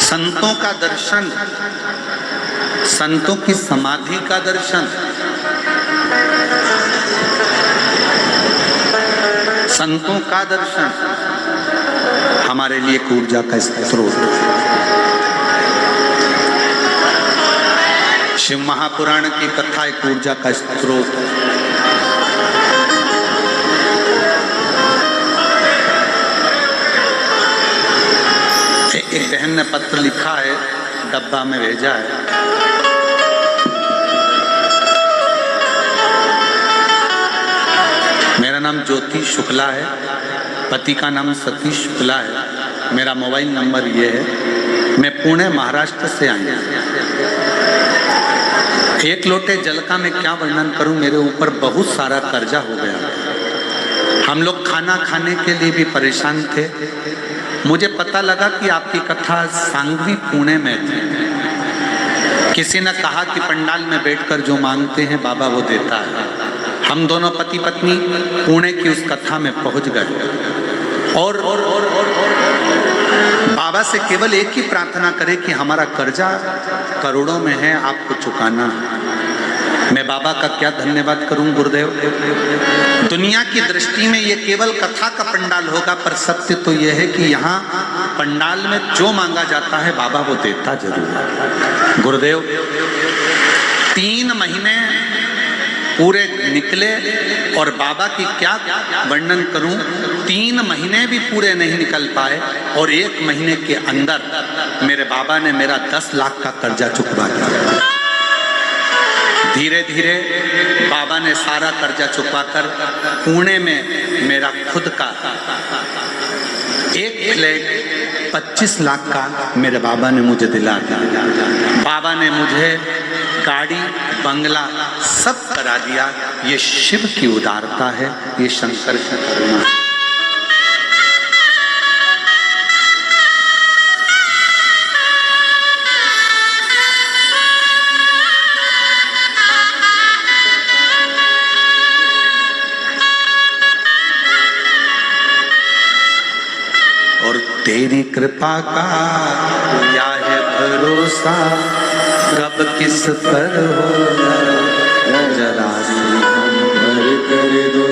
संतों का दर्शन, संतों की समाधि का दर्शन, संतों का दर्शन हमारे लिए एक ऊर्जा का स्रोत। शिव महापुराण की कथा एक ऊर्जा का स्रोत। एक बहन ने पत्र लिखा है, डब्बा में भेजा है। मेरा नाम ज्योति शुक्ला है, पति का नाम सतीश शुक्ला है। मेरा मोबाइल नंबर ये है। मैं पुणे महाराष्ट्र से आई हूँ। एक लोटे जल का मैं क्या वर्णन करूं, मेरे ऊपर बहुत सारा कर्जा हो गया। हम लोग खाना खाने के लिए भी परेशान थे। मुझे पता लगा कि आपकी कथा सांगवी पुणे में थी। किसी ने कहा कि पंडाल में बैठकर जो मांगते हैं बाबा वो देता है। हम दोनों पति पत्नी पुणे की उस कथा में पहुंच गए और बाबा से केवल एक ही प्रार्थना करें कि हमारा कर्जा करोड़ों में है, आपको चुकाना है। मैं बाबा का क्या धन्यवाद करूं गुरुदेव। दुनिया की दृष्टि में ये केवल कथा का पंडाल होगा, पर सत्य तो यह है कि यहाँ पंडाल में जो मांगा जाता है बाबा वो देता जरूर है। गुरुदेव 3 महीने पूरे निकले और बाबा की क्या वर्णन करूं, 3 महीने भी पूरे नहीं निकल पाए और 1 महीने के अंदर मेरे बाबा ने मेरा 10 लाख का कर्जा चुकवा दिया। धीरे धीरे बाबा ने सारा कर्जा चुकवाकर पुणे में मेरा खुद का एक फ्लैट 25 लाख का मेरे बाबा ने मुझे दिला दिया। बाबा ने मुझे गाड़ी बंगला सब करा दिया। ये शिव की उदारता है, ये शंकर की करुणा है। और तेरी कृपा का या है भरोसा, कब किस पर होगा, जरा सी हम पर कर दो,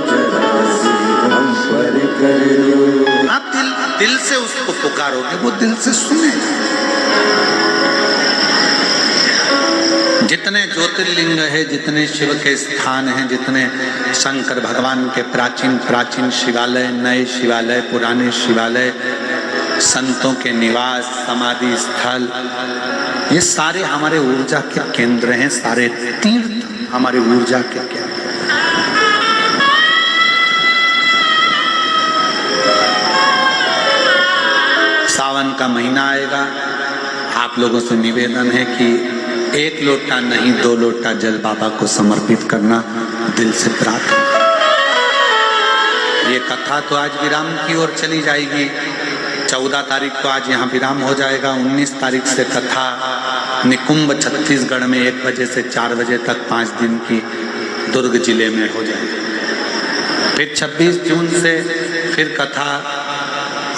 जरा सी हम पर कर दो। आप दिल से उसको पुकारोगे, वो दिल से सुनेगा। जितने ज्योतिर्लिंग है, जितने शिव के स्थान हैं, जितने शंकर भगवान के प्राचीन शिवालय, नए शिवालय, पुराने शिवालय, संतों के निवास, समाधि स्थल, ये सारे हमारे ऊर्जा के केंद्र हैं। सारे तीर्थ हमारे ऊर्जा के केंद्र। सावन का महीना आएगा, आप लोगों से निवेदन है कि 1 लोटा नहीं 2 लोटा जल बाबा को समर्पित करना, दिल से प्रार्थना। ये कथा तो आज विराम की ओर चली जाएगी। 14 तारीख को आज यहाँ विराम हो जाएगा। 19 तारीख से कथा निकुंभ छत्तीसगढ़ में 1 बजे से 4 बजे तक 5 दिन की दुर्ग जिले में हो जाएगी। फिर 26 जून से फिर कथा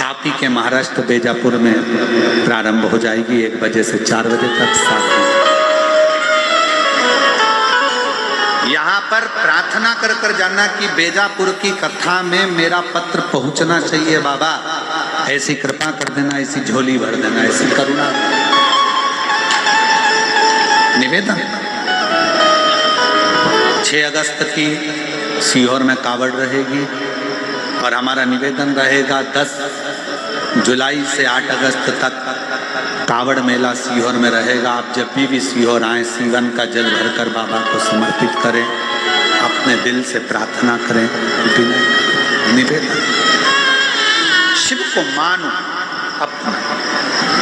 आप आप ही के महाराष्ट्र बेजापुर में प्रारंभ हो जाएगी 1 बजे से 4 बजे तक 7 दिन। यहाँ पर प्रार्थना कर कर जाना कि बेजापुर की कथा में मेरा पत्र पहुंचना चाहिए बाबा, ऐसी कृपा कर देना, ऐसी झोली भर देना, ऐसी करुणा निवेदन। 6 अगस्त की सीहोर में कावड़ रहेगी और हमारा निवेदन रहेगा 10 जुलाई से 8 अगस्त तक कावड़ मेला सीहोर में रहेगा। आप जब भी सीहोर आए सीवन का जल भरकर बाबा को समर्पित करें, अपने दिल से प्रार्थना करें, निवेदन। शिव को मानो अपना,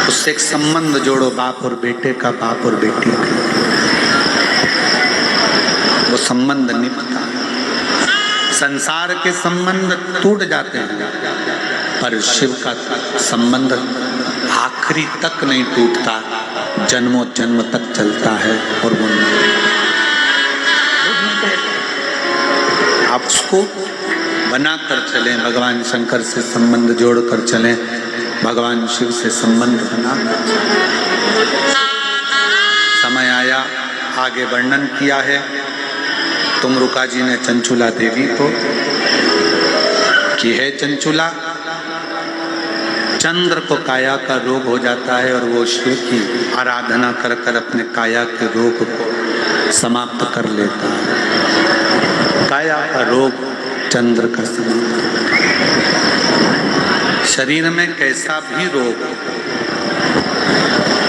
उससे एक संबंध जोड़ो, बाप और बेटे का, बाप और बेटी का। वो संबंध निभता, संसार के संबंध टूट जाते हैं पर शिव का संबंध आखिरी तक नहीं टूटता, जन्मों जन्म तक चलता है। और वो आप उसको बनाकर चलें, भगवान शंकर से संबंध जोड़कर चलें, भगवान शिव से संबंध बना। समय आया, आगे वर्णन किया है तुमरुका जी ने चंचुला देवी को कि है चंचुला, चंद्र को काया का रोग हो जाता है और वो शिव की आराधना कर कर अपने काया के रोग को समाप्त कर लेता है। काया का रोग चंद्र का समाप्त। शरीर में कैसा भी रोग,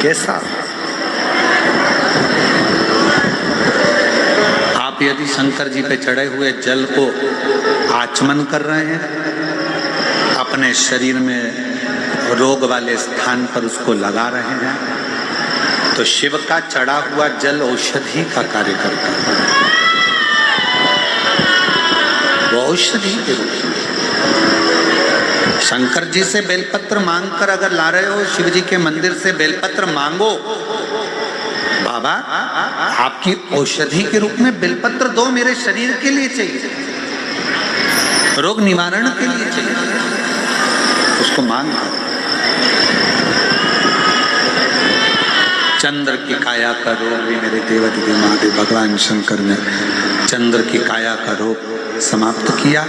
कैसा, आप यदि शंकर जी पे चढ़े हुए जल को आचमन कर रहे हैं, अपने शरीर में रोग वाले स्थान पर उसको लगा रहे हैं, तो शिव का चढ़ा हुआ जल औषधि का कार्य करता है। वो औषधि के रूप में शंकर जी से बेलपत्र मांगकर अगर ला रहे हो, शिव जी के मंदिर से बेलपत्र मांगो, बाबा आपकी औषधि के रूप में बेलपत्र दो, मेरे शरीर के लिए चाहिए, रोग निवारण के लिए चाहिए, उसको मांग। चंद्र की काया का रोग भी मेरे देवादिदेव महादेव भगवान शंकर ने चंद्र की काया का रोग समाप्त किया।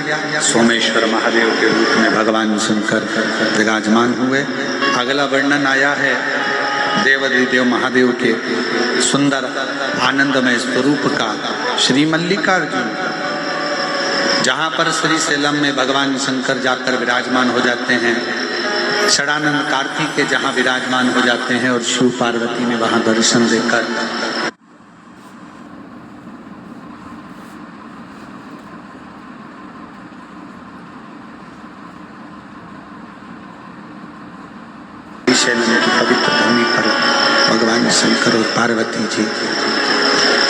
सोमेश्वर महादेव के रूप में भगवान शंकर विराजमान हुए। अगला वर्णन आया है देवादिदेव महादेव के सुंदर आनंदमय स्वरूप का, श्री मल्लिकार्जुन, जहाँ पर श्री सेलम में भगवान शंकर जाकर विराजमान हो जाते हैं, षडानंद कार्तिक के जहाँ विराजमान हो जाते हैं और शिव पार्वती ने वहाँ दर्शन देकर शैलम की पवित्र भूमि पर भगवान शंकर और पार्वती जी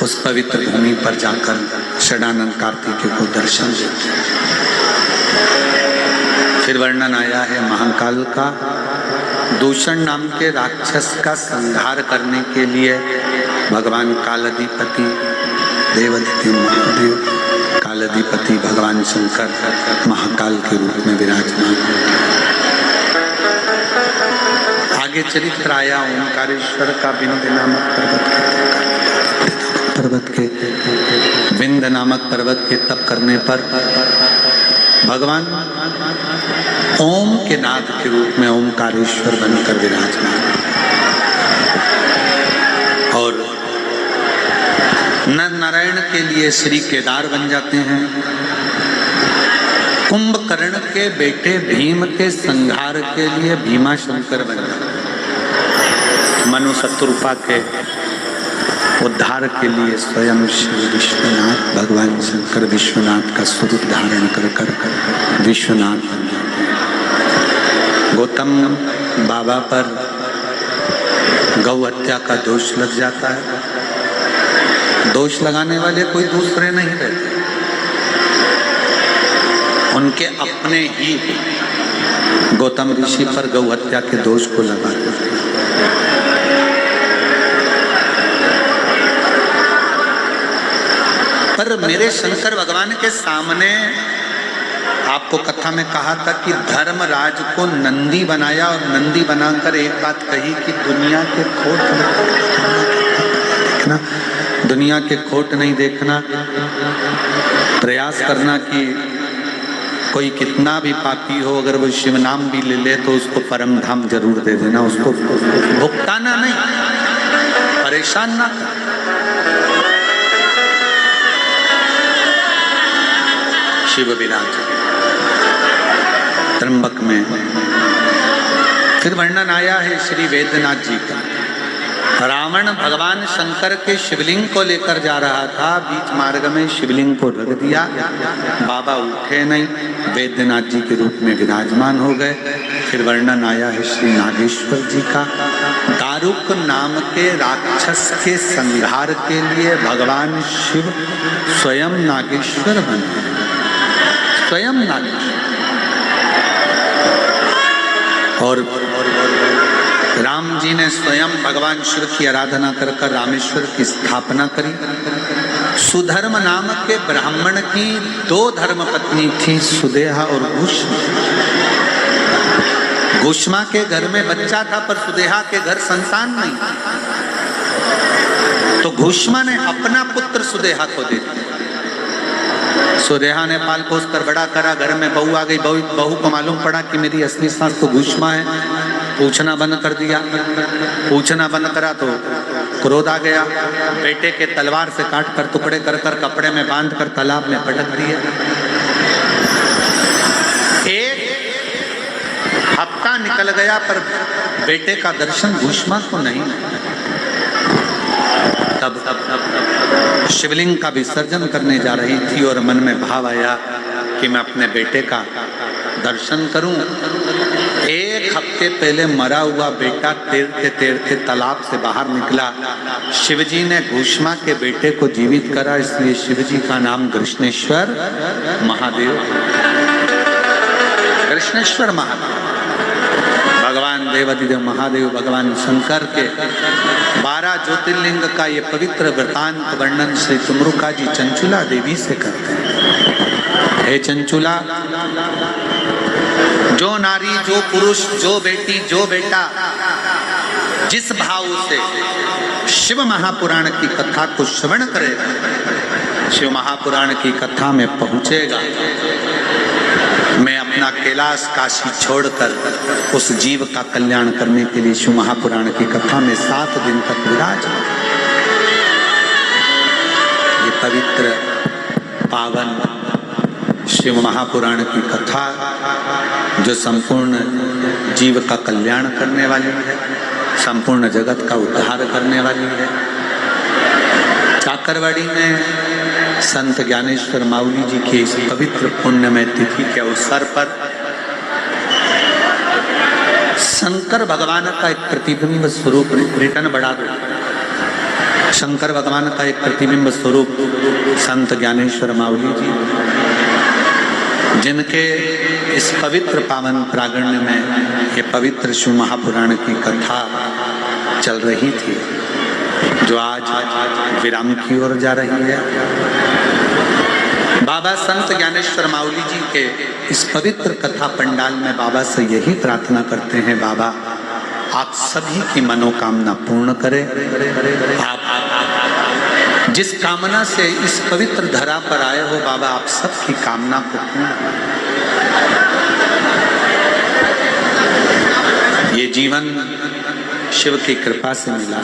उस पवित्र भूमि पर जाकर षडानंद कार्तिक को दर्शन देते। फिर वर्णन आया है महाकाल का। दूषण नाम के राक्षस का संहार करने के लिए भगवान कालाधिपति देवादिदेव महादेव, कालाधिपति भगवान शंकर महाकाल के रूप में विराजमान। आगे चरित्र आया ओंकारेश्वर का, विंध्य नामक पर्वत के विंध्य नामक पर्वत के तप करने पर भगवान ओम के नाद के रूप में ओंकारेश्वर बनकर विराजमान। और नर नारायण के लिए श्री केदार बन जाते हैं। कुंभकर्ण के बेटे भीम के संहार के लिए भीमा शंकर बन जाते हैं। मनु शत्रुपा के उद्धार के लिए स्वयं श्री विश्वनाथ भगवान शंकर विश्वनाथ का स्वरूप धारण कर कर विश्वनाथ बन जाते हैं। गौतम बाबा पर गौ हत्या का दोष लग जाता है। दोष लगाने वाले कोई दूसरे नहीं रहते, उनके अपने ही गौतम ऋषि पर गौ हत्या के दोष को लगा देते। पर मेरे शंकर भगवान के सामने आपको कथा में कहा था कि धर्मराज को नंदी बनाया और नंदी बनाकर एक बात कही कि दुनिया के खोट देखना, दुनिया के खोट नहीं देखना, प्रयास करना कि कोई कितना भी पापी हो अगर वो शिव नाम भी ले ले तो उसको परम धाम जरूर दे देना, उसको भुगताना नहीं, परेशान ना कर। शिव विराज त्र्यंबक में। फिर वर्णन आया है श्री वेदनाथ जी का। रावण भगवान शंकर के शिवलिंग को लेकर जा रहा था, बीच मार्ग में शिवलिंग को रख दिया, बाबा उठे नहीं, वेदनाथ जी के रूप में विराजमान हो गए। फिर वर्णन आया है श्री नागेश्वर जी का। दारुक नाम के राक्षस के संहार के लिए भगवान शिव स्वयं नागेश्वर बने, स्वयं नागेश्वर। और राम जी ने स्वयं भगवान शिव की आराधना कर कर रामेश्वर की स्थापना करी। सुधर्म नाम के ब्राह्मण की 2 धर्म पत्नी थी, सुदेहा और घुष्मा। घुष्मा के घर में बच्चा था पर सुदेहा के घर संतान नहीं, तो घुष्मा ने अपना पुत्र सुदेहा को दे दिया। सुदेहा ने पाल पोस कर बड़ा करा, घर में बहू आ गई, बहू को मालूम पड़ा कि मेरी असली सास तो घुष्मा है, पूछना बंद कर दिया। पूछना बंद करा तो क्रोध आ गया, बेटे के तलवार से काट कर टुकड़े कर कर कपड़े में बांध कर तालाब में पटक दिए। एक हफ्ता निकल गया पर बेटे का दर्शन घुष्मा को नहीं। तब शिवलिंग का विसर्जन करने जा रही थी और मन में भाव आया कि मैं अपने बेटे का दर्शन करूं। 1 हफ्ते पहले मरा हुआ बेटा तैरते तैरते तालाब से बाहर निकला। शिवजी ने घुष्मा के बेटे को जीवित करा, इसलिए शिवजी का नाम कृष्णेश्वर महादेव। कृष्णेश्वर महादेव भगवान देवाधिदेव महादेव भगवान शंकर के 12 ज्योतिर्लिंग का ये पवित्र वृतांत वर्णन श्री तुमरुका जी चंचुला देवी से करते हैं। हे चंचुला, जो नारी, जो पुरुष, जो बेटी, जो बेटा जिस भाव से शिव महापुराण की कथा को श्रवण करेगा, शिव महापुराण की कथा में पहुंचेगा, मैं अपना कैलाश काशी छोड़कर उस जीव का कल्याण करने के लिए शिव महापुराण की कथा में 7 दिन तक विराज। ये पवित्र पावन शिव महापुराण की कथा जो संपूर्ण जीव का कल्याण करने वाली है, संपूर्ण जगत का उद्धार करने वाली है। काकरवाड़ी में संत ज्ञानेश्वर माउली जी की इस पवित्र पुण्यमय तिथि के अवसर पर शंकर भगवान का एक प्रतिबिंब स्वरूप रिटर्न बढ़ा दो। शंकर भगवान का एक प्रतिबिंब स्वरूप संत ज्ञानेश्वर माउली जी, जिनके इस पवित्र पावन प्रांगण में ये पवित्र शिव महापुराण की कथा चल रही थी, जो आज विराम की ओर जा रही है। बाबा संत ज्ञानेश्वर माउली जी के इस पवित्र कथा पंडाल में बाबा से यही प्रार्थना करते हैं, बाबा आप सभी की मनोकामना पूर्ण करें। आप जिस कामना से इस पवित्र धरा पर आए हो बाबा, आप सबकी कामना को पूर्ण करें। ये जीवन शिव की कृपा से मिला।